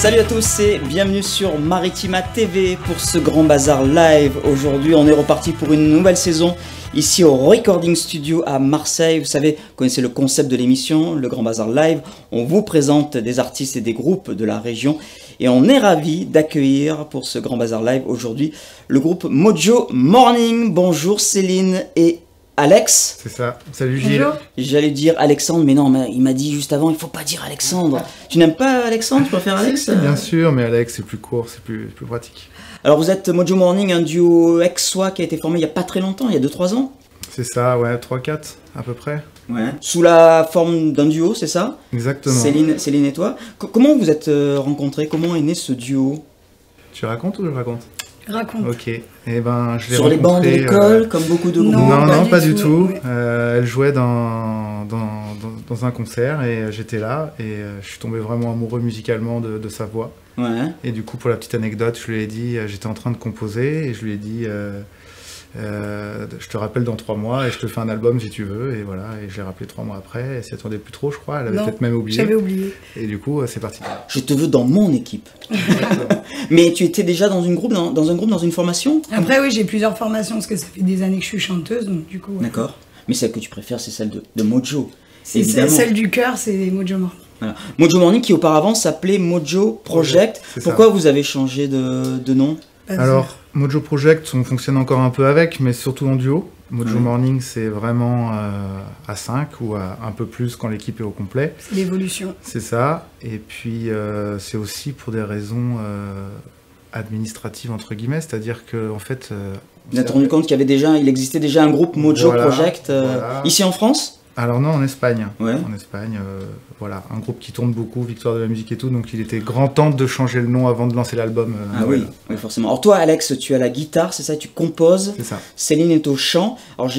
Salut à tous et bienvenue sur Maritima TV pour ce grand bazar live. Aujourd'hui on est reparti pour une nouvelle saison ici au Recording Studio à Marseille. Vous savez, vous connaissez le concept de l'émission, le grand bazar live. On vous présente des artistes et des groupes de la région et on est ravis d'accueillir pour ce grand bazar live aujourd'hui le groupe Mojo Morning. Bonjour Céline et Alex. C'est ça, salut Gilles. J'allais dire Alexandre, mais non, il m'a dit juste avant, il faut pas dire Alexandre. Tu n'aimes pas Alexandre, tu préfères Alex? Bien sûr, mais Alex c'est plus court, c'est plus pratique. Alors vous êtes Mojo Morning, un duo ex-soi qui a été formé il y a pas très longtemps, il y a 2-3 ans. C'est ça, ouais, 3-4 à peu près. Ouais. Sous la forme d'un duo, c'est ça? Exactement. Céline et toi. Comment vous êtes rencontrés? Comment est né ce duo? Tu racontes ou je raconte? Raconte. Ok, et ben je l'ai Sur les bancs de l'école, comme beaucoup de groupes. Non, pas du tout. Ouais. Elle jouait dans un concert et j'étais là et je suis tombé vraiment amoureux musicalement de sa voix. Ouais. Et du coup, pour la petite anecdote, je lui ai dit, j'étais en train de composer et je lui ai dit, je te rappelle dans 3 mois et je te fais un album si tu veux. Et voilà, et je l'ai rappelé 3 mois après. Elle s'y attendait plus trop, je crois. Elle avait peut-être même oublié. J'avais oublié. Et du coup, c'est parti. Je te veux dans mon équipe. Mais tu étais déjà dans un groupe, dans une formation? Après, oui, j'ai plusieurs formations parce que ça fait des années que je suis chanteuse, donc du coup. Ouais. D'accord. Mais celle que tu préfères, c'est celle de Mojo. C'est celle du cœur, c'est Mojo Morning. Voilà. Mojo Morning qui auparavant s'appelait Mojo Project. Pourquoi vous avez changé de nom? Alors, Mojo Project, on fonctionne encore un peu avec, mais surtout en duo. Mojo Morning, c'est vraiment à 5 ou à un peu plus quand l'équipe est au complet. C'est l'évolution. C'est ça. Et puis, c'est aussi pour des raisons administratives, entre guillemets. C'est-à-dire qu'en fait... vous êtes rendu compte il existait déjà un groupe Mojo Project ici en France? Alors non, en Espagne. Ouais. En Espagne, voilà, un groupe qui tourne beaucoup, Victoire de la musique et tout, donc il était grand temps de changer le nom avant de lancer l'album. Oui, forcément. Alors toi, Alex, tu as la guitare, c'est ça, tu composes. C'est ça. Céline est au chant. Alors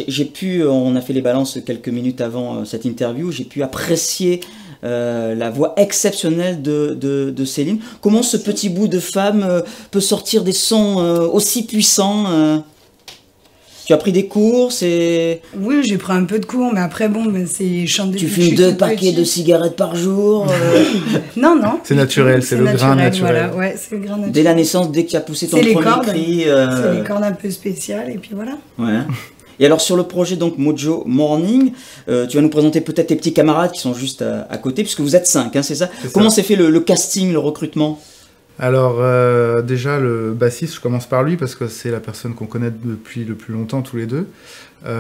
on a fait les balances quelques minutes avant cette interview, j'ai pu apprécier la voix exceptionnelle de Céline. Comment ce petit bout de femme peut sortir des sons aussi puissants Tu as pris des cours, Oui, j'ai pris un peu de cours, mais après, bon, c'est chanter. Tu fumes 2 paquets de cigarettes par jour Non. C'est naturel, c'est le grain naturel. Voilà, ouais, c'est le grain naturel. Dès la naissance, dès que tu as poussé ton premier cri... C'est les cordes un peu spéciales, et puis voilà. Ouais. Et alors sur le projet donc Mojo Morning, tu vas nous présenter peut-être tes petits camarades qui sont juste à côté, puisque vous êtes 5, hein, c'est ça? Comment s'est fait le casting, le recrutement? Alors déjà le bassiste, je commence par lui parce que c'est la personne qu'on connaît depuis le plus longtemps tous les deux.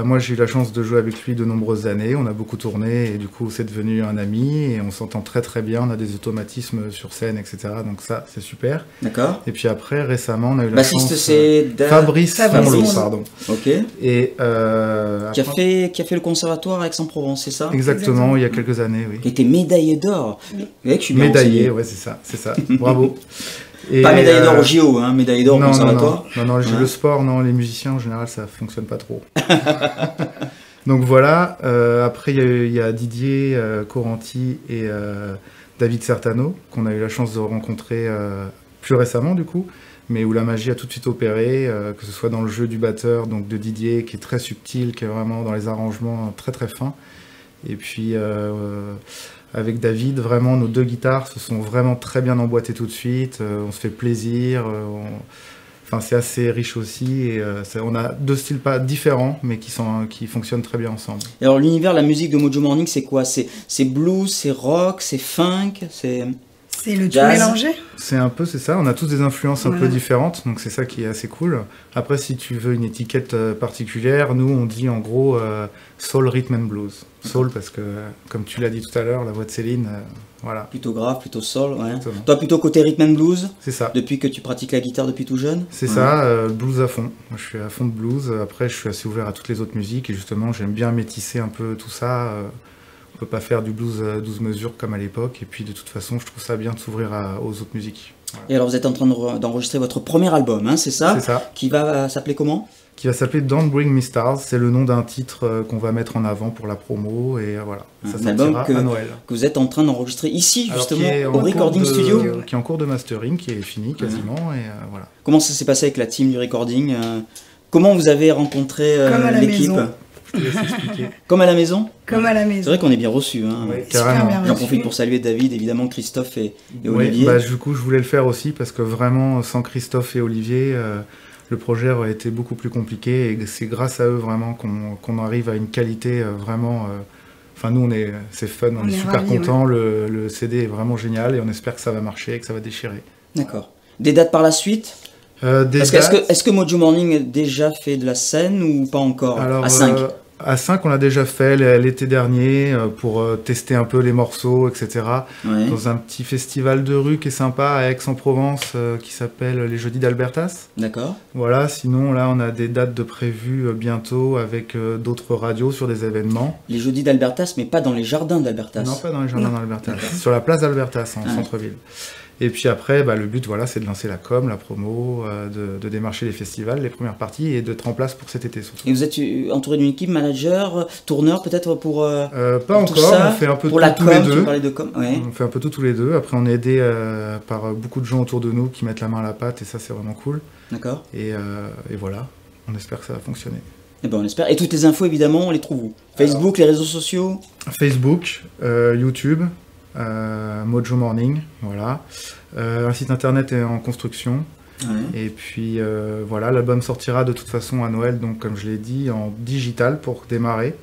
Moi j'ai eu la chance de jouer avec lui de nombreuses années, on a beaucoup tourné et du coup c'est devenu un ami et on s'entend très très bien, on a des automatismes sur scène, etc. Donc ça c'est super. D'accord. Et puis après récemment on a eu la bassiste, chance... c'est Fabrice Monlot, pardon. Ok. Et qui a fait le conservatoire à Aix-en-Provence, c'est ça? Exactement, il y a quelques années, oui. Qui était médaillé d'or. Oui. Médaillé, ouais c'est ça, bravo. Et pas médaillé d'or au JO, hein, médaillé d'or au conservatoire. Non, le sport, non, les musiciens en général ça fonctionne pas trop. Donc voilà, après il y a Didier Coranti et David Certano, qu'on a eu la chance de rencontrer plus récemment du coup, mais où la magie a tout de suite opéré, que ce soit dans le jeu du batteur, donc de Didier, qui est très subtil, qui est vraiment dans les arrangements très très fins, et puis... avec David, vraiment, nos 2 guitares se sont vraiment très bien emboîtées tout de suite. On se fait plaisir. Enfin, c'est assez riche aussi. Et, on a 2 styles pas différents, mais qui fonctionnent très bien ensemble. Et alors, l'univers, la musique de Mojo Morning, c'est quoi? C'est blues, c'est rock, c'est funk, c'est... C'est le tout mélangé. C'est un peu, c'est ça. On a tous des influences un peu différentes, donc c'est ça qui est assez cool. Après, si tu veux une étiquette particulière, nous, on dit en gros soul, rhythm and blues. Soul parce que, comme tu l'as dit tout à l'heure, la voix de Céline, voilà. Plutôt grave, plutôt soul, ouais. Toi, plutôt côté rhythm and blues? C'est ça. Depuis que tu pratiques la guitare depuis tout jeune? C'est ça, blues à fond. Moi, je suis à fond de blues. Après, je suis assez ouvert à toutes les autres musiques et justement, j'aime bien métisser un peu tout ça. On peut pas faire du blues à 12 mesures comme à l'époque, et puis de toute façon je trouve ça bien de s'ouvrir aux autres musiques. Voilà. Et alors vous êtes en train d'enregistrer votre premier album, hein, c'est ça? C'est ça. Qui va s'appeler comment? Qui va s'appeler Don't Bring Me Stars, c'est le nom d'un titre qu'on va mettre en avant pour la promo, et voilà, ça sortira à Noël. Que vous êtes en train d'enregistrer ici justement, au Recording Studio? Qui est en cours de mastering, qui est fini quasiment, et voilà. Comment ça s'est passé avec la team du recording? Comment vous avez rencontré l'équipe? te laisse expliquer. Comme à la maison? Comme à la C'est maison. vrai qu'on est bien reçus. Hein. Ouais, Super carrément. bien J'en reçu. profite pour saluer David, évidemment, Christophe et Oui, Olivier. bah, du coup, je voulais le faire aussi parce que vraiment, sans Christophe et Olivier, le projet aurait été beaucoup plus compliqué et c'est grâce à eux vraiment qu'on arrive à une qualité vraiment. Enfin, nous, c'est fun, on On est est super ravis, contents. Le CD est vraiment génial et on espère que ça va marcher et que ça va déchirer. D'accord. Des dates par la suite? Des Parce que dates, est-ce que Mojo Morning a déjà fait de la scène ou pas encore? alors, À 5. à 5, on l'a déjà fait l'été dernier pour tester un peu les morceaux, etc. Ouais. Dans un petit festival de rue qui est sympa à Aix-en-Provence qui s'appelle les Jeudis d'Albertas. D'accord. Voilà, sinon là on a des dates de prévues bientôt avec d'autres radios sur des événements. Les jeudis d'Albertas, mais pas dans les jardins d'Albertas. Non, pas dans les jardins Non. d'Albertas, sur la place d'Albertas en Ah. centre-ville. Et puis après, bah, le but voilà, c'est de lancer la com, la promo, de démarcher les festivals, les premières parties et d'être en place pour cet été surtout. Et vous êtes entouré d'une équipe, manager, tourneur peut-être pour Pas pour tout encore, ça, on fait un peu pour tout la tous com, les tu deux. parlais de com. Ouais. On fait un peu tout tous les deux. Après, on est aidé par beaucoup de gens autour de nous qui mettent la main à la pâte et ça, c'est vraiment cool. D'accord. Et voilà, on espère que ça va fonctionner. Eh ben on espère. Et toutes les infos évidemment, on les trouve où? Facebook, les réseaux sociaux? Facebook, YouTube, Mojo Morning, voilà. Un site internet est en construction. Ouais. Et puis voilà, l'album sortira de toute façon à Noël, donc comme je l'ai dit, en digital pour démarrer.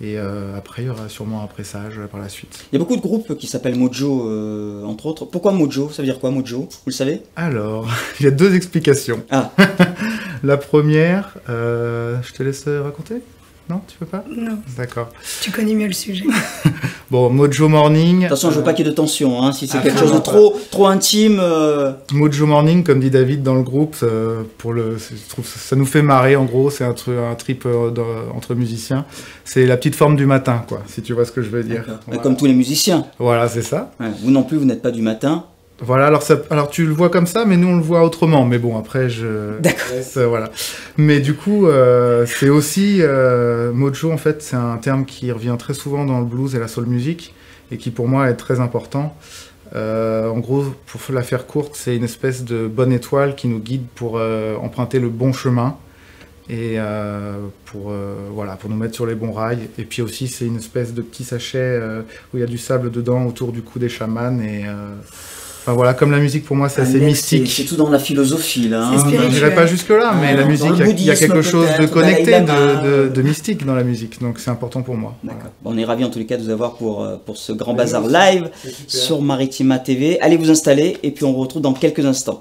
Et après, il y aura sûrement un pressage par la suite. Il y a beaucoup de groupes qui s'appellent Mojo, entre autres. Pourquoi Mojo? Ça veut dire quoi Mojo? Vous le savez? Alors, il y a deux explications. Ah. La première, je te laisse raconter? Non, tu peux pas? Non, D'accord. tu connais mieux le sujet. Bon, Mojo Morning. Attention, je veux pas qu'il y ait de tension. Hein. Si c'est Ah, quelque chose de trop intime. Mojo Morning, comme dit David dans le groupe, je trouve ça nous fait marrer en gros, c'est un trip entre musiciens. C'est la petite forme du matin, quoi, si tu vois ce que je veux dire. D'accord. Voilà, Comme tous les musiciens. Voilà, c'est ça. Ouais. Vous non plus, vous n'êtes pas du matin. Voilà, alors tu le vois comme ça, mais nous on le voit autrement. Mais bon, après je D'accord. laisse, voilà. Mais du coup, c'est aussi Mojo en fait, c'est un terme qui revient très souvent dans le blues et la soul music et qui pour moi est très important. En gros, pour la faire courte, c'est une espèce de bonne étoile qui nous guide pour emprunter le bon chemin et pour nous mettre sur les bons rails. Et puis aussi, c'est une espèce de petit sachet où il y a du sable dedans autour du cou des chamans et enfin voilà, comme la musique pour moi c'est assez Alex, mystique. C'est tout dans la philosophie là. C'est hein. spirituel. Je dirais pas jusque là, mais Ah, la dans musique, le il y a bouddhisme, quelque chose de peut-être, connecté, Dalai Lama. de mystique dans la musique, donc c'est important pour moi. D'accord. Bon, on est ravis en tous les cas de vous avoir pour ce grand bazar live sur Maritima TV. Allez vous installer et puis on vous retrouve dans quelques instants.